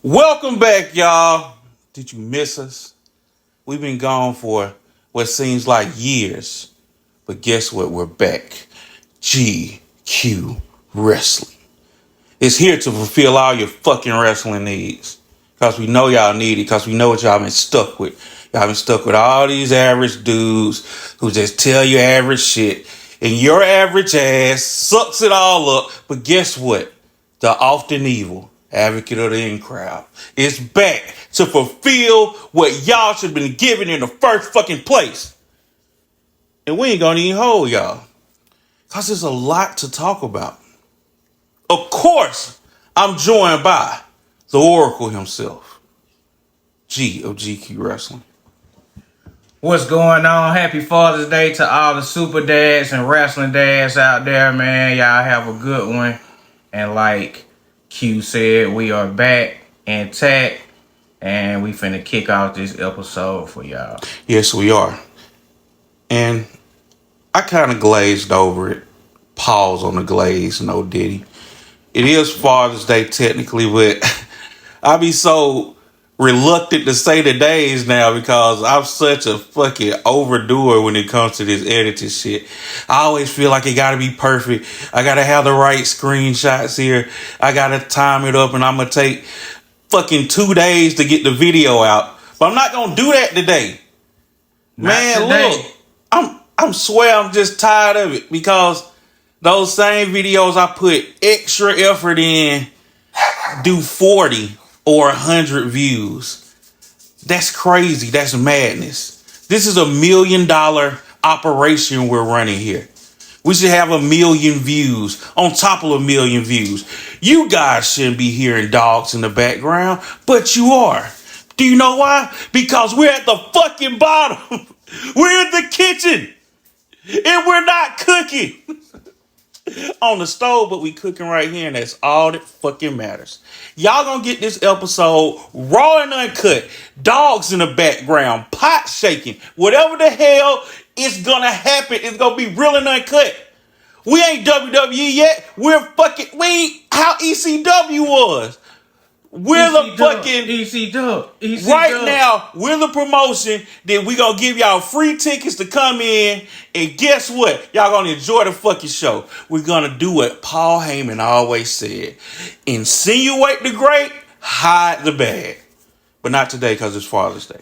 Welcome back, y'all. Did you miss us? We've been gone for what seems like years. But guess what? We're back. GQ Wrestling is here to fulfill all your fucking wrestling needs. Because we know y'all need it. Because we know what y'all been stuck with. Y'all been stuck with all these average dudes who just tell you average shit. And your average ass sucks it all up. But guess what? The often evil advocate of the in crowd is back to fulfill what y'all should have been given in the first fucking place. And we ain't gonna even hold y'all. Because there's a lot to talk about. Of course, I'm joined by the Oracle himself, G of GQ Wrestling. What's going on? Happy Father's Day to all the super dads and wrestling dads out there, man. Y'all have a good one. And like Q said, we are back intact, and we finna kick off this episode for y'all. Yes, we are. And I kind of glazed over it. Pause on the glaze, no diddy. It is Father's Day technically, but I be so reluctant to say the days now because I'm such a fucking overdoer when it comes to this editing shit. I always feel like it gotta be perfect. I gotta have the right screenshots here. I gotta time it up, and I'm gonna take fucking 2 days to get the video out. But I'm not gonna do that today. Look, I'm swear I'm just tired of it because those same videos I put extra effort in do 40 or 100 views. That's crazy. That's madness. This is $1 million operation we're running here. We should have 1 million views on top of 1 million views. You guys shouldn't be hearing dogs in the background, but you are. Do you know why? Because we're at the fucking bottom. We're in the kitchen. And we're not cooking on the stove, but we cooking right here, and that's all that fucking matters. Y'all gonna get this episode raw and uncut. Dogs in the background, pot shaking, whatever the hell is gonna happen, it's gonna be real and uncut. We ain't WWE yet. We ain't how ECW was. We're the fucking ECW. Right now, we're the promotion that we gonna give y'all free tickets to come in, and guess what? Y'all gonna enjoy the fucking show. We're gonna do what Paul Heyman always said: insinuate the great, hide the bad. But not today, because it's Father's Day.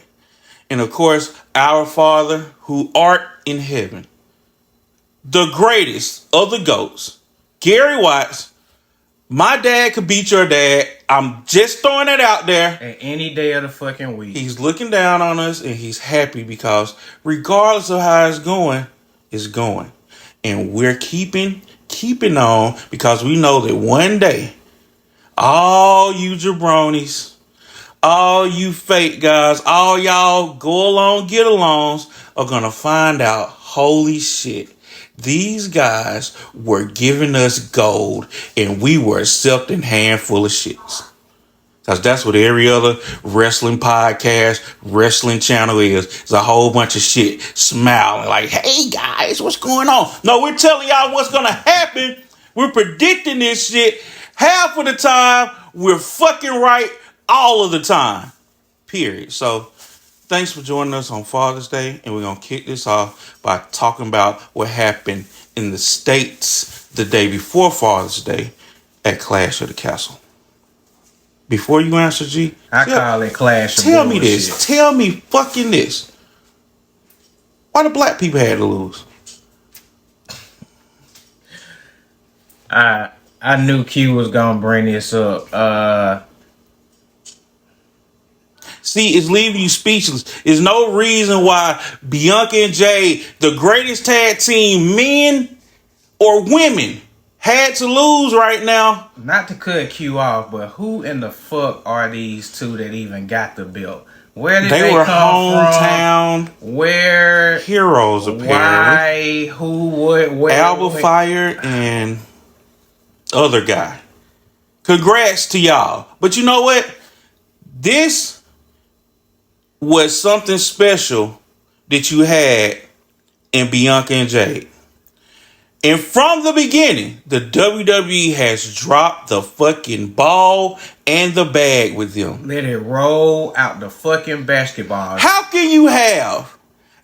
And of course, our Father who art in heaven, the greatest of the GOATs, Gary Watts. My dad could beat your dad. I'm just throwing it out there. And any day of the fucking week. He's looking down on us, and he's happy because regardless of how it's going. And we're keeping on because we know that one day, all you jabronis, all you fake guys, all y'all go along, get alongs are going to find out, holy shit, these guys were giving us gold, and we were accepting handful of shits. Because that's what every other wrestling podcast, wrestling channel is. It's a whole bunch of shit smiling like, hey guys, what's going on? No, we're telling y'all what's going to happen. We're predicting this shit. Half of the time, we're fucking right all of the time. Period. So, thanks for joining us on Father's Day, and we're going to kick this off by talking about what happened in the States the day before Father's Day at Clash of the Castle. Before you answer, G, call it Clash of Tell me bullshit. this. Tell me fucking this. Why the black people had to lose? I knew Q was gonna bring this up. See, it's leaving you speechless. There's no reason why Bianca and Jay, the greatest tag team, men or women, had to lose right now. Not to cut Q off, but who in the fuck are these two that even got the belt? Where did they were come hometown from? Where? Heroes, apparently. Why? Who? What? Where? Alba Fire and other guy. Congrats to y'all. But you know what? This was something special that you had in Bianca and Jade. And from the beginning, the WWE has dropped the fucking ball and the bag with them. Let it roll out the fucking basketball. How can you have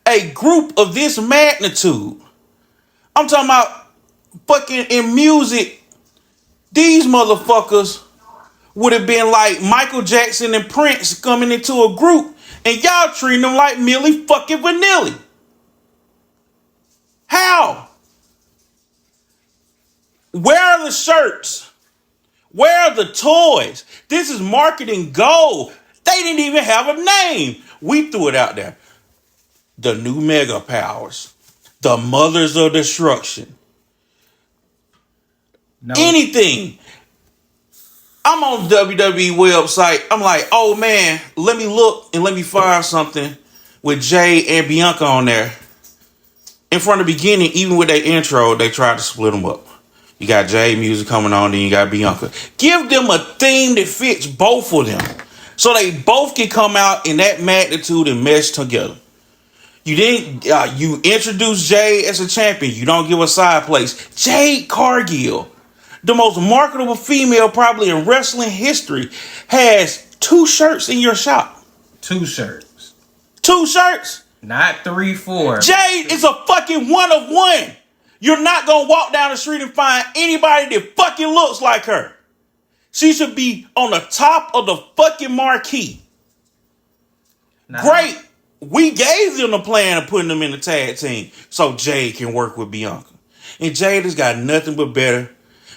a group of this magnitude? I'm talking about fucking in music. These motherfuckers would have been like Michael Jackson and Prince coming into a group, and y'all treating them like Millie fucking Vanilli. How? Where are the shirts? Where are the toys? This is marketing gold. They didn't even have a name. We threw it out there. The new mega powers. The mothers of destruction. No. Anything. I'm on the WWE website. I'm like, oh man, let me look and let me find something with Jay and Bianca on there. And from the beginning, even with their intro, they tried to split them up. You got Jay music coming on, then you got Bianca. Give them a theme that fits both of them, so they both can come out in that magnitude and mesh together. You didn't. You introduce Jay as a champion. You don't give a side place. Jade Cargill, the most marketable female probably in wrestling history, has 2 shirts in your shop. 2 shirts. 2 shirts. Not 3, 4. Jade is a fucking one of one. You're not going to walk down the street and find anybody that fucking looks like her. She should be on the top of the fucking marquee. Great. We gave them the plan of putting them in the tag team so Jade can work with Bianca. And Jade has got nothing but better.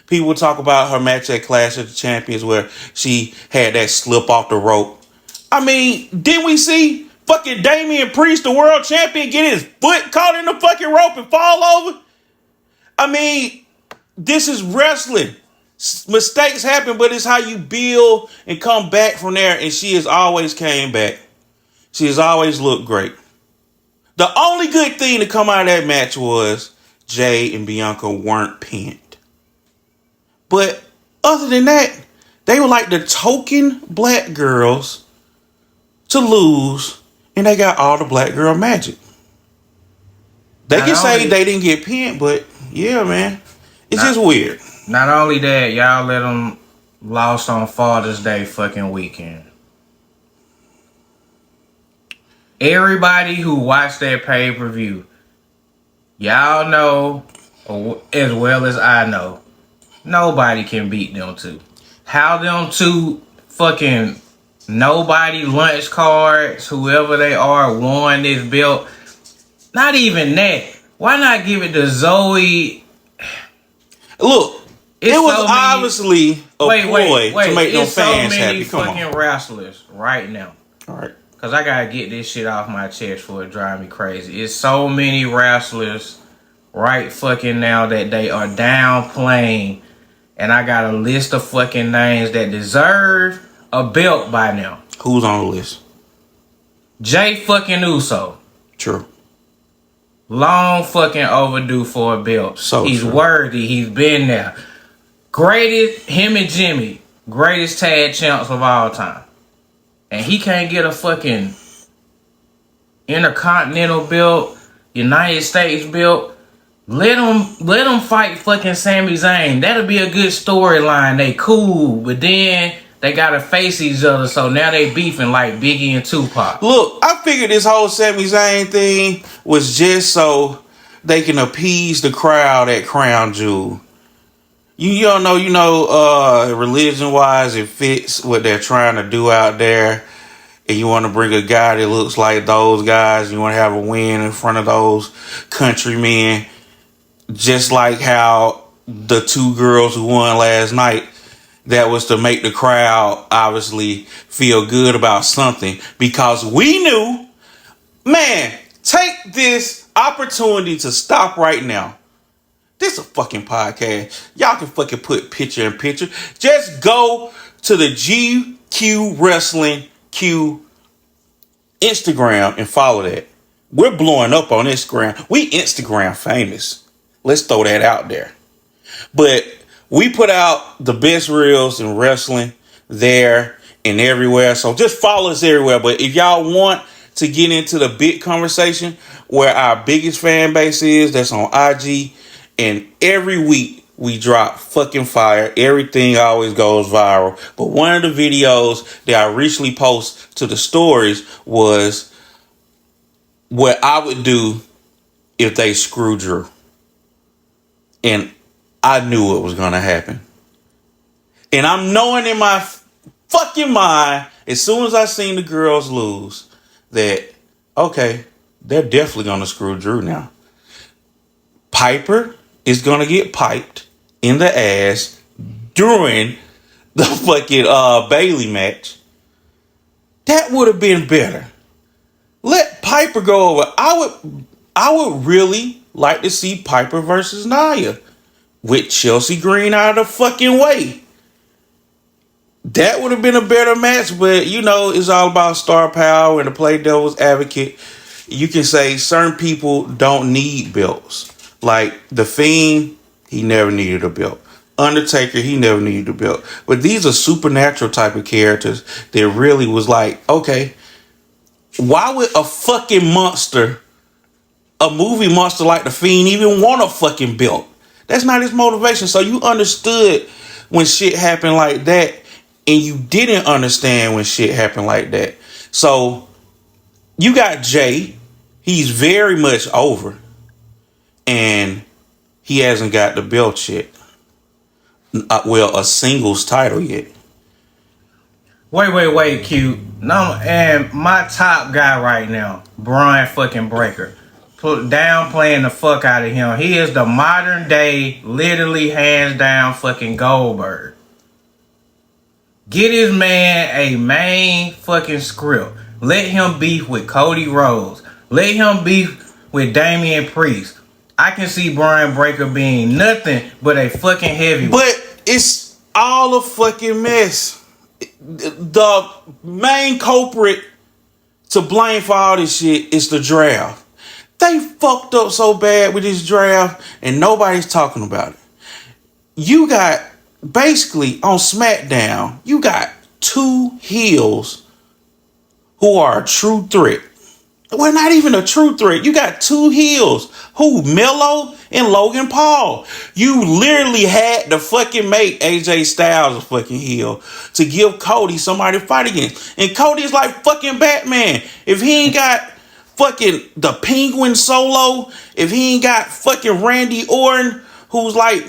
People talk about her match at Clash of the Champions where she had that slip off the rope. I mean, didn't we see fucking Damian Priest, the world champion, get his foot caught in the fucking rope and fall over? I mean, this is wrestling. Mistakes happen, but it's how you build and come back from there. And she has always came back. She has always looked great. The only good thing to come out of that match was Jay and Bianca weren't pinned. But other than that, they were like the token black girls to lose, and they got all the black girl magic. They can say they didn't get pinned, but yeah, man, it's just weird. Not only that, y'all let them lost on Father's Day fucking weekend. Everybody who watched that pay-per-view, y'all know as well as I know, nobody can beat them 2. How them 2 fucking nobody lunch cards, whoever they are, won this belt. Not even that. Why not give it to Zoe? Look, it was obviously a ploy to make them fans happy. Come on. Fucking wrestlers right now. All right. Because I got to get this shit off my chest for it drive me crazy. It's so many wrestlers right fucking now that they are downplaying. And I got a list of fucking names that deserve a belt by now. Who's on the list? Jay fucking Uso. True. Long fucking overdue for a belt. So he's true. worthy. He's been there. Greatest, him and Jimmy, greatest tag champs of all time. And he can't get a fucking Intercontinental belt, United States belt. Let him fight fucking Sami Zayn. That'll be a good storyline. They cool, but then they gotta face each other, so now they beefing like Biggie and Tupac. Look, I figured this whole Sami Zayn thing was just so they can appease the crowd at Crown Jewel. You don't know, religion-wise, it fits what they're trying to do out there. And you want to bring a guy that looks like those guys. You want to have a win in front of those countrymen. Just like how the 2 girls who won last night, that was to make the crowd obviously feel good about something. Because we knew, man, take this opportunity to stop right now. This is a fucking podcast. Y'all can fucking put picture in picture. Just go to the GQ Wrestling Q Instagram and follow that. We're blowing up on Instagram. We Instagram famous. Let's throw that out there. But we put out the best reels in wrestling there and everywhere. So just follow us everywhere. But if y'all want to get into the big conversation where our biggest fan base is, that's on IG And every week we drop fucking fire. Everything always goes viral. But one of the videos that I recently posted to the stories was what I would do if they screw Drew. And I knew it was going to happen. And I'm knowing in my fucking mind, as soon as I seen the girls lose, that, okay, they're definitely going to screw Drew now. Piper is going to get piped in the ass during the fucking Bailey match. That would have been better. Let Piper go over. I would really like to see Piper versus Nia with Chelsea Green out of the fucking way. That would have been a better match, but you know, it's all about star power and to play devil's advocate. You can say certain people don't need belts. Like The Fiend, he never needed a belt. Undertaker, he never needed a belt. But these are supernatural type of characters that really was like, okay, why would a fucking monster, a movie monster like The Fiend, even want a fucking belt? That's not his motivation. So you understood when shit happened like that, and you didn't understand when shit happened like that. So you got Jay. He's very much over. And he hasn't got the belt yet. Well, a singles title yet. Wait, Q. No, and my top guy right now, Brian fucking Breaker. Downplaying the fuck out of him. He is the modern day, literally hands down fucking Goldberg. Get his man a main fucking script. Let him beef with Cody Rhodes. Let him beef with Damian Priest. I can see Brian Breaker being nothing but a fucking heavyweight. But it's all a fucking mess. The main culprit to blame for all this shit is the draft. They fucked up so bad with this draft and nobody's talking about it. You got, basically on SmackDown, you got two heels who are a true threat. Well, not even a true threat. You got two heels. Who? Melo and Logan Paul. You literally had to fucking make AJ Styles a fucking heel to give Cody somebody to fight against. And Cody's like fucking Batman. If he ain't got fucking the Penguin Solo, if he ain't got fucking Randy Orton, who's like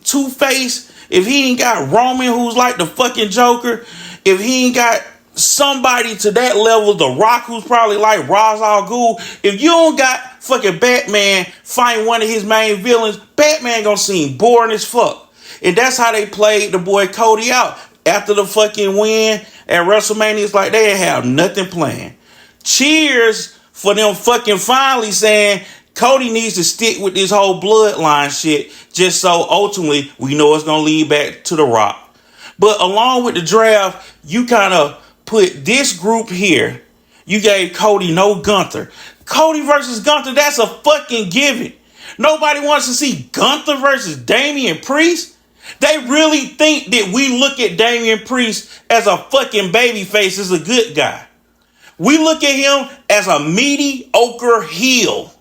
Two-Face, if he ain't got Roman, who's like the fucking Joker, if he ain't got somebody to that level, The Rock, who's probably like Ra's al Ghul, if you don't got fucking Batman fighting one of his main villains, Batman gonna seem boring as fuck. And that's how they played the boy Cody out. After the fucking win at WrestleMania, it's like they have nothing planned. Cheers for them fucking finally saying Cody needs to stick with this whole bloodline shit, just so ultimately we know it's gonna lead back to The Rock. But along with the draft, you kind of put this group here. You gave Cody no Gunther. Cody versus Gunther, that's a fucking given. Nobody wants to see Gunther versus Damian Priest. They really think that we look at Damian Priest as a fucking babyface, as a good guy. We look at him as a mediocre heel.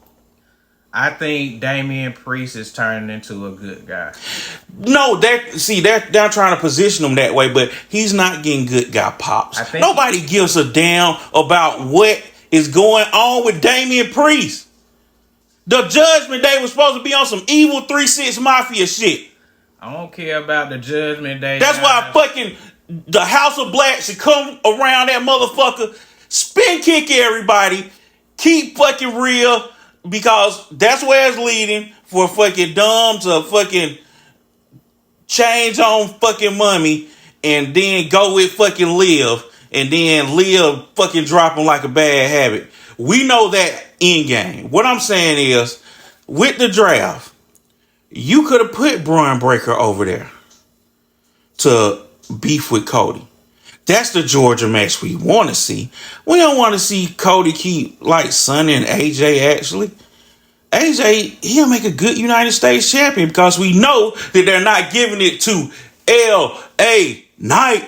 I think Damian Priest is turning into a good guy. No, they're trying to position him that way, but he's not getting good guy pops. Nobody gives a damn about what is going on with Damian Priest. The Judgment Day was supposed to be on some evil 3-6 Mafia shit. I don't care about the Judgment Day. That's why fucking the House of Black should come around that motherfucker, spin kick everybody, keep fucking real. Because that's where it's leading for fucking Dom to fucking change on fucking Mummy and then go with fucking Liv and then Liv fucking drop him like a bad habit. We know that in game. What I'm saying is, with the draft, you could have put Braun Breaker over there to beef with Cody. That's the Georgia match we want to see. We don't want to see Cody keep like Sonny and AJ actually. AJ, he'll make a good United States champion because we know that they're not giving it to L.A. Knight.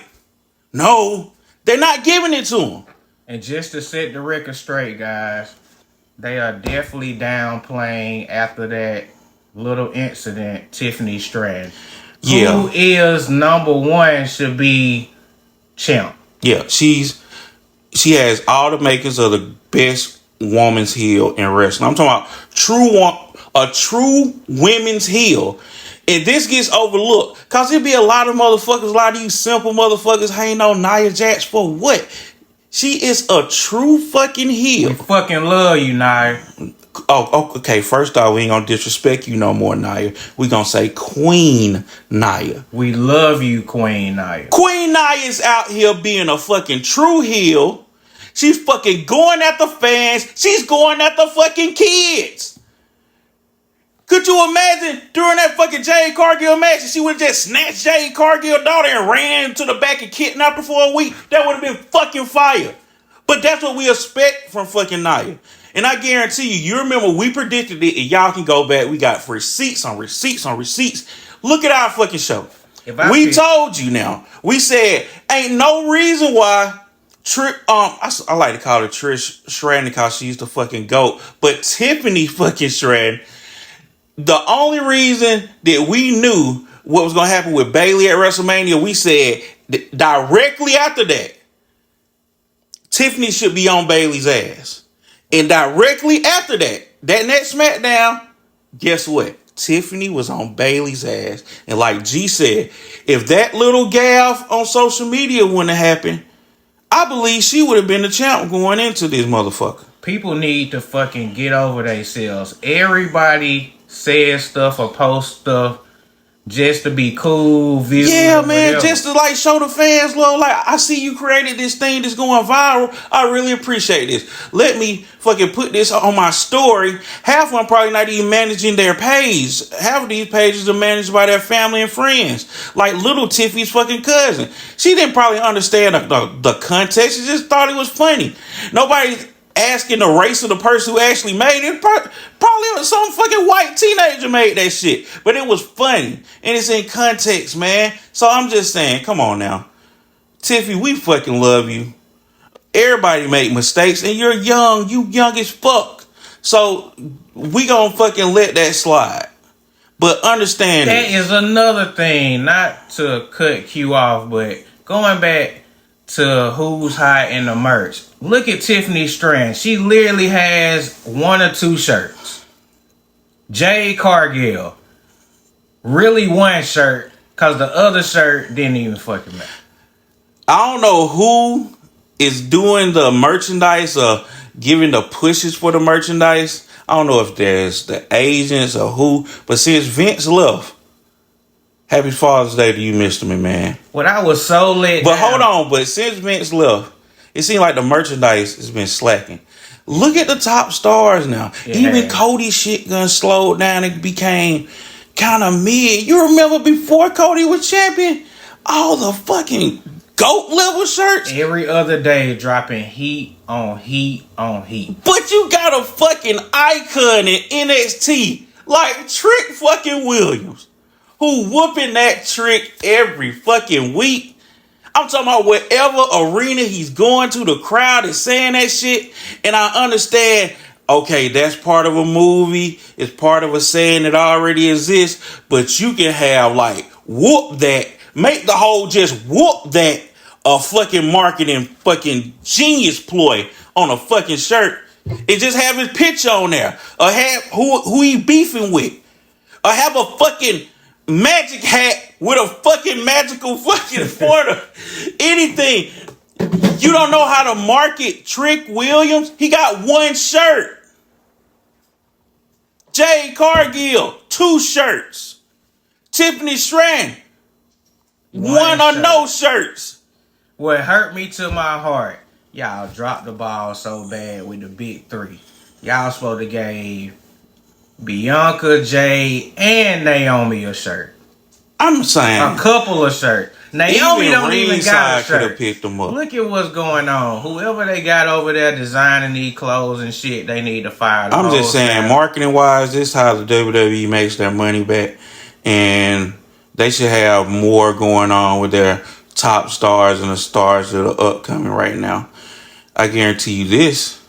No, they're not giving it to him. And just to set the record straight, guys, they are definitely downplaying after that little incident, Tiffany Stratton. Yeah. Who is number one should be champ. Yeah, she has all the makings of the best woman's heel in wrestling. I'm talking about a true women's heel. And this gets overlooked because there be a lot of motherfuckers, a lot of you simple motherfuckers hating on Nia Jax for what? She is a true fucking heel. We fucking love you, Nia. Oh, okay. First off, we ain't gonna disrespect you no more, Nia. We gonna say Queen Nia. We love you, Queen Nia. Queen Nia is out here being a fucking true heel. She's fucking going at the fans. She's going at the fucking kids. Could you imagine during that fucking Jade Cargill match, she would have just snatched Jade Cargill's daughter and ran to the back and kidnapped her for a week? That would have been fucking fire. But that's what we expect from fucking Nia. And I guarantee you remember we predicted it, and y'all can go back. We got receipts on receipts on receipts. Look at our fucking show. We told you now. We said, ain't no reason why I like to call her Trish Stratton because she's the fucking GOAT. But Tiffany fucking Stratton, the only reason that we knew what was going to happen with Bayley at WrestleMania, we said directly after that, Tiffany should be on Bayley's ass. And directly after that next SmackDown, guess what? Tiffany was on Bayley's ass. And like G said, if that little gaffe on social media wouldn't have happened, I believe she would have been the champ going into this motherfucker. People need to fucking get over themselves. Everybody says stuff or post stuff just to be cool, visual. Yeah, man, whatever. Just to like show the fans love. Like, I see you created this thing that's going viral. I really appreciate this. Let me fucking put this on my story. Half of them probably not even managing their page. Half of these pages are managed by their family and friends. Like little Tiffany's fucking cousin. She didn't probably understand the context. She just thought it was funny. Nobody asking the race of the person who actually made it. Probably some fucking white teenager made that shit. But it was funny. And it's in context, man. So I'm just saying, come on now. Tiffy, we fucking love you. Everybody make mistakes. And you're young. You young as fuck. So we gonna fucking let that slide. But understand that is another thing. Not to cut Q off, but going back to who's hot in the merch. Look at Tiffany Stratton. She literally has one or two shirts. Jade Cargill. Really one shirt, because the other shirt didn't even fucking matter. I don't know who is doing the merchandise or giving the pushes for the merchandise. I don't know if there's the agents or who. But since Vince left, happy Father's Day to you, Mr. McMahon. Well, I was so lit. But hold on. But since Vince left, it seems like the merchandise has been slacking. Look at the top stars now. Yeah. Even Cody's shit gun slowed down and became kind of mid. You remember before Cody was champion? All the fucking GOAT level shirts. Every other day dropping heat on heat on heat. But you got a fucking icon in NXT like Trick fucking Williams, who whooping that Trick every fucking week. I'm talking about whatever arena he's going to, the crowd is saying that shit. And I understand, okay, that's part of a movie. It's part of a saying that already exists. But you can have like whoop that. Make the whole just whoop that a fucking marketing fucking genius ploy on a fucking shirt. And just have his picture on there. Or have who he beefing with. Or have a fucking magic hat with a fucking magical fucking pointer. Anything. You don't know how to market Trick Williams? He got one shirt. Jade Cargill, 2 shirts. Tiffany Stratton, one or no shirts. What hurt me to my heart, y'all dropped the ball so bad with the big 3. Y'all supposed to give Bianca, Jade, and Naomi a shirt. I'm saying a couple of shirts. Naomi don't even got a shirt. Picked them up. Look at what's going on. Whoever they got over there designing these clothes and shit, they need to fire. I'm just saying, marketing wise, this is how the WWE makes their money back, and they should have more going on with their top stars and the stars that are upcoming right now. I guarantee you this.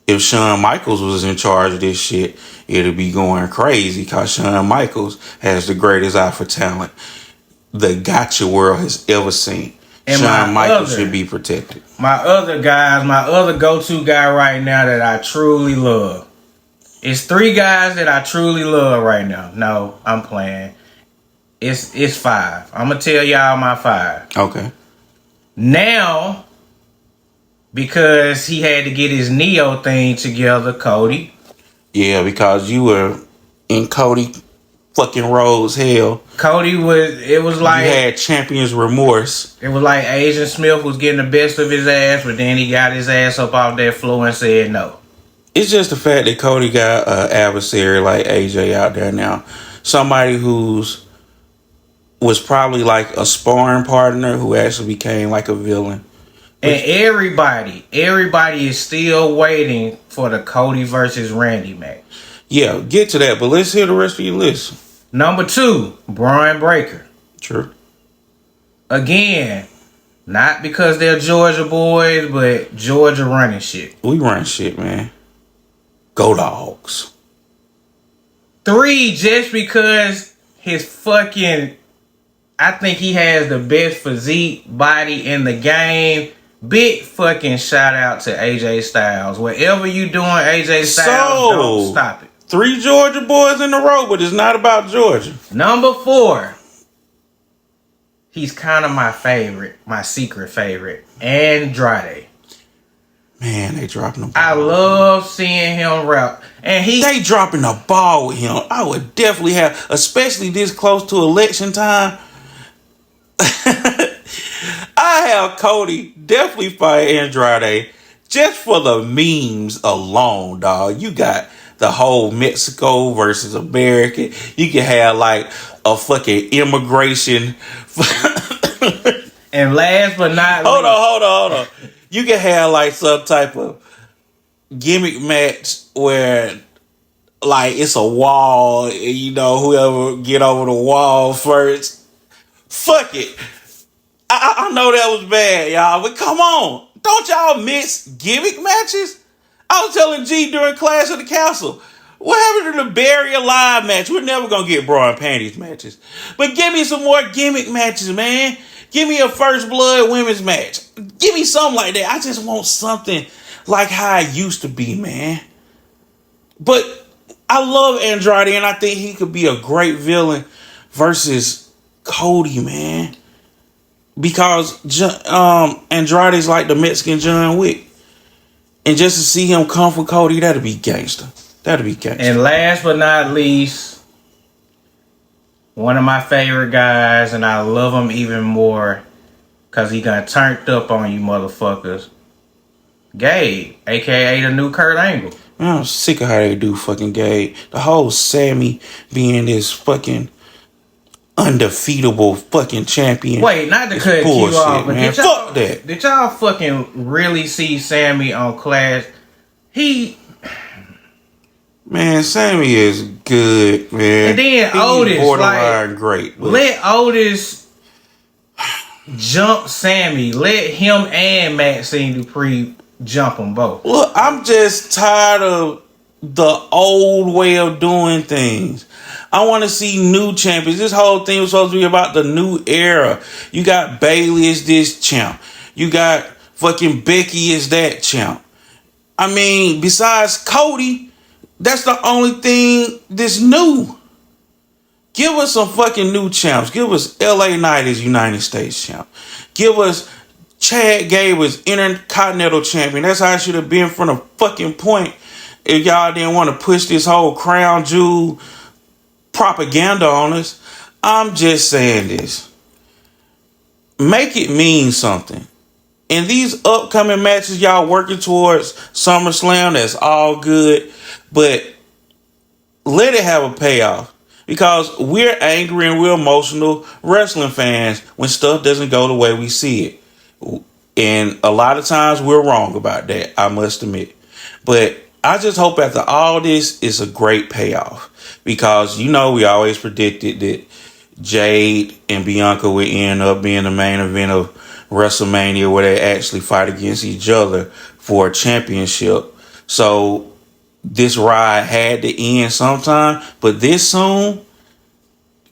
if Shawn Michaels was in charge of this shit, it'd be going crazy because Shawn Michaels has the greatest eye for talent the gotcha world has ever seen. And Shawn Michaels should be protected. My other go-to guy right now that I truly love. It's 3 guys that I truly love right now. No, I'm playing. It's 5. I'm gonna tell y'all my 5. Okay. Now, because he had to get his Neo thing together, Cody. Yeah, because you were in Cody fucking Rhodes hell. Cody was like... You had champion's remorse. It was like Agent Smith was getting the best of his ass, but then he got his ass up off that floor and said no. It's just the fact that Cody got an adversary like AJ out there now. Somebody who's was probably like a sparring partner who actually became like a villain. And everybody is still waiting for the Cody versus Randy match. Yeah, get to that, but let's hear the rest of your list. Number 2, Braun Breaker. True. Again, not because they're Georgia boys, but Georgia running shit. We run shit, man. Go Dogs. 3, just because his fucking... I think he has the best physique body in the game. Big fucking shout out to AJ Styles. Whatever you doing, AJ Styles, don't stop it. 3 Georgia boys in a row, but it's not about Georgia. Number 4. He's kind of my favorite, my secret favorite, Andrade. Man, they dropping the ball. I love seeing him rap. And they dropping the ball with him. I would definitely have, especially this close to election time. I have Cody definitely fight Andrade just for the memes alone, dog. You got the whole Mexico versus America. You can have like a fucking immigration. And last but not least, hold on. You can have like some type of gimmick match where like it's a wall, and you know whoever get over the wall first. Fuck it. I know that was bad, y'all, but come on. Don't y'all miss gimmick matches? I was telling G during Clash of the Castle, what happened to the Barry Alive match? We're never going to get bra and panties matches. But give me some more gimmick matches, man. Give me a First Blood women's match. Give me something like that. I just want something like how it used to be, man. But I love Andrade, and I think he could be a great villain versus Cody, man. Because Andrade's like the Mexican John Wick. And just to see him come for Cody, that'd be gangster. And last but not least, one of my favorite guys, and I love him even more because he got turned up on you motherfuckers. Gabe, a.k.a. the new Kurt Angle. Man, I'm sick of how they do fucking Gabe. The whole Sammy being this fucking undefeatable fucking champion. Wait, not to cut you off, but man. Fuck that. Did y'all fucking really see Sammy on Clash? Man, Sammy is good, man. And then Otis, borderline great. But let Otis jump Sammy. Let him and Maxine Dupree jump them both. Look, I'm just tired of the old way of doing things. I want to see new champions. This whole thing was supposed to be about the new era. You got Bayley as this champ. You got fucking Becky as that champ. I mean, besides Cody, that's the only thing that's new. Give us some fucking new champs. Give us LA Knight as United States champ. Give us Chad Gable as Intercontinental champion. That's how it should have been from the fucking point. If y'all didn't want to push this whole crown jewel propaganda on us. I'm just saying this. Make it mean something. In these upcoming matches, y'all working towards SummerSlam, that's all good. But let it have a payoff. Because we're angry and we're emotional wrestling fans when stuff doesn't go the way we see it. And a lot of times we're wrong about that, I must admit. But I just hope after all this, it's a great payoff. Because, you know, we always predicted that Jade and Bianca would end up being the main event of WrestleMania where they actually fight against each other for a championship. So this ride had to end sometime, but this soon,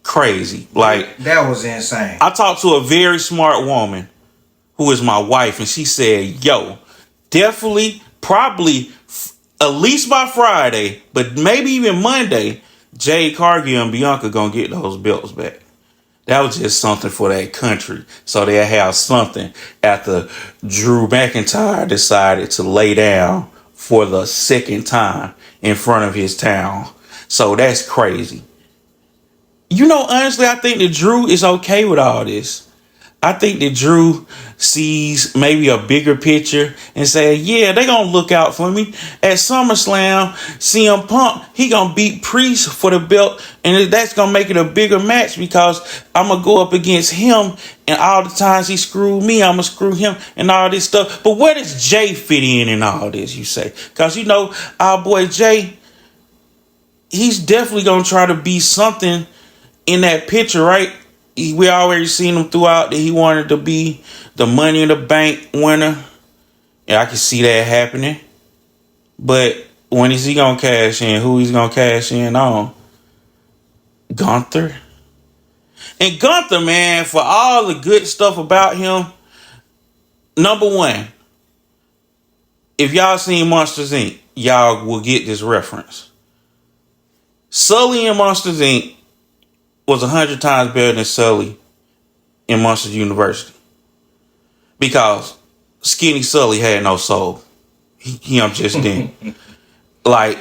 crazy. Like, that was insane. I talked to a very smart woman who is my wife, and she said, yo, definitely, probably, at least by Friday, but maybe even Monday, Jade Cargill and Bianca gonna get those belts back. That was just something for that country. So they'll have something after Drew McIntyre decided to lay down for the second time in front of his town. So that's crazy. You know, honestly, I think that Drew is okay with all this. I think that Drew sees maybe a bigger picture and say, yeah, they gonna look out for me. At SummerSlam, CM Punk, he gonna beat Priest for the belt, and that's gonna make it a bigger match because I'm gonna go up against him, and all the times he screwed me, I'm gonna screw him and all this stuff. But where does Jay fit in all this, you say? Because, you know, our boy Jay, he's definitely gonna try to be something in that picture, right? We already seen him throughout that he wanted to be the Money in the Bank winner. Yeah, I can see that happening. But when is he going to cash in? Who he's going to cash in on? Gunther. And Gunther, man, for all the good stuff about him, number one, if y'all seen Monsters Inc., y'all will get this reference. Sully in Monsters Inc. was 100 times better than Sully in Monsters University. Because Skinny Sully had no soul. He just didn't. Like,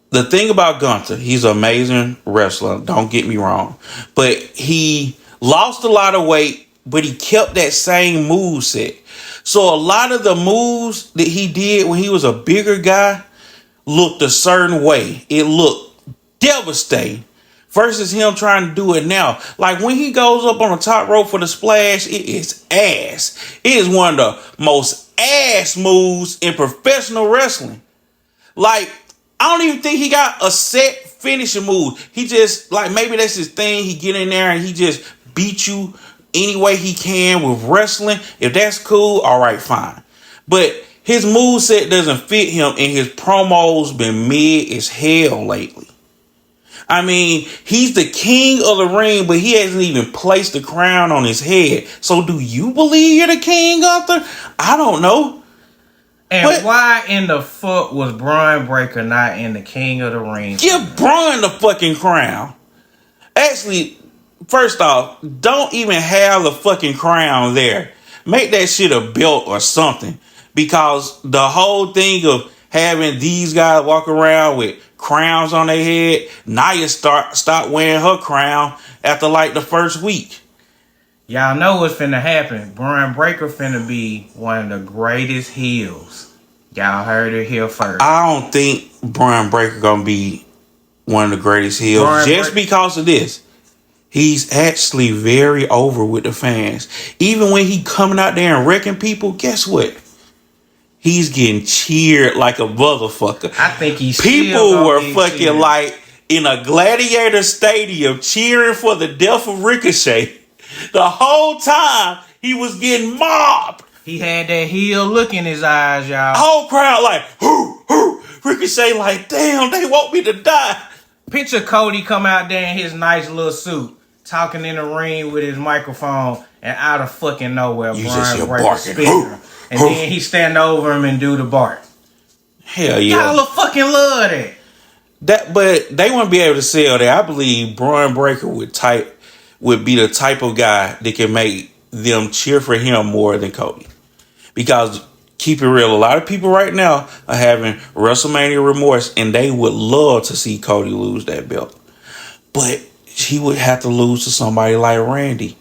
the thing about Gunther, he's an amazing wrestler. Don't get me wrong. But he lost a lot of weight, but he kept that same move set. So a lot of the moves that he did when he was a bigger guy looked a certain way. It looked devastating. Versus him trying to do it now. Like when he goes up on the top rope for the splash, it is ass. It is one of the most ass moves in professional wrestling. Like, I don't even think he got a set finishing move. He just, like, maybe that's his thing. He get in there and he just beat you any way he can with wrestling. If that's cool, all right, fine. But his moveset doesn't fit him, and his promos been mid as hell lately. I mean, he's the king of the ring, but he hasn't even placed the crown on his head. So do you believe you're the king, Gunther? I don't know. And why in the fuck was Braun Breaker not in the king of the ring? Give Braun the fucking crown. Actually, first off, don't even have the fucking crown there. Make that shit a belt or something. Because the whole thing of having these guys walk around with crowns on their head, Nia stop wearing her crown after like the first week. Y'all know what's finna happen. Braun Breaker finna be one of the greatest heels. Y'all heard it here first. I don't think Braun Breaker gonna be one of the greatest heels because of this. He's actually very over with the fans. Even when he coming out there and wrecking people, guess what? He's getting cheered like a motherfucker. I think he's people were fucking cheered. Like in a gladiator stadium cheering for the death of Ricochet. The whole time he was getting mobbed. He had that heel look in his eyes, y'all. Whole crowd like, hoo. Ricochet like, damn, they want me to die. Picture Cody come out there in his nice little suit, talking in the ring with his microphone, and out of fucking nowhere, you just hear barking. And then he stand over him and do the bark. Hell yeah. Y'all fucking love that. But they wouldn't be able to sell that. I believe Braun Breaker would be the type of guy that can make them cheer for him more than Cody. Because, keep it real, a lot of people right now are having WrestleMania remorse, and they would love to see Cody lose that belt. But he would have to lose to somebody like Randy.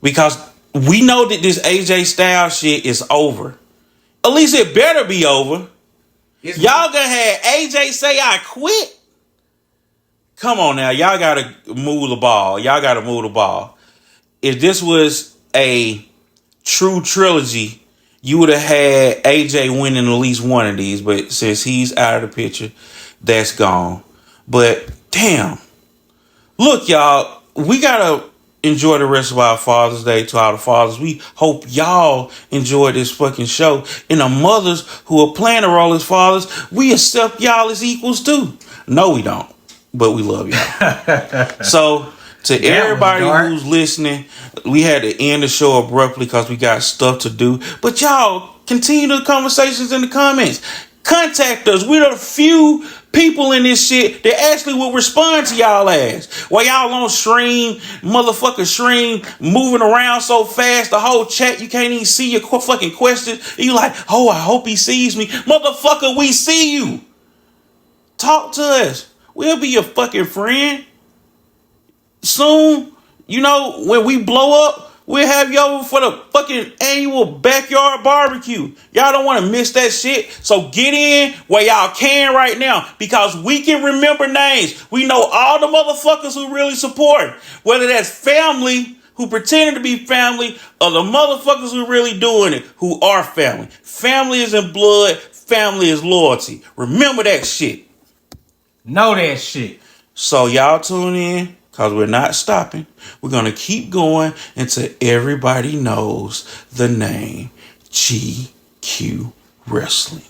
Because we know that this AJ Styles shit is over. At least it better be over. Y'all gonna have AJ say I quit? Come on now. Y'all gotta move the ball. If this was a true trilogy, you would have had AJ winning at least one of these. But since he's out of the picture, that's gone. But damn. Look, y'all, we gotta enjoy the rest of our Father's Day. To all the fathers, we hope y'all enjoyed this fucking show. And the mothers who are playing the role as fathers, we accept y'all as equals too. No, we don't, but we love y'all. So to everybody who's listening, we had to end the show abruptly because we got stuff to do. But y'all continue the conversations in the comments. Contact us. We're the few people in this shit that actually will respond to y'all ass. While y'all on motherfucker stream, moving around so fast, the whole chat, you can't even see your fucking questions. And you like, oh, I hope he sees me. Motherfucker, we see you. Talk to us. We'll be your fucking friend. Soon, when we blow up, we'll have you over for the fucking annual backyard barbecue. Y'all don't want to miss that shit. So get in where y'all can right now, because we can remember names. We know all the motherfuckers who really support, whether that's family who pretended to be family or the motherfuckers who really doing it, who are family. Family is in blood. Family is loyalty. Remember that shit. Know that shit. So y'all tune in. Because we're not stopping. We're going to keep going until everybody knows the name GQ Wrestling.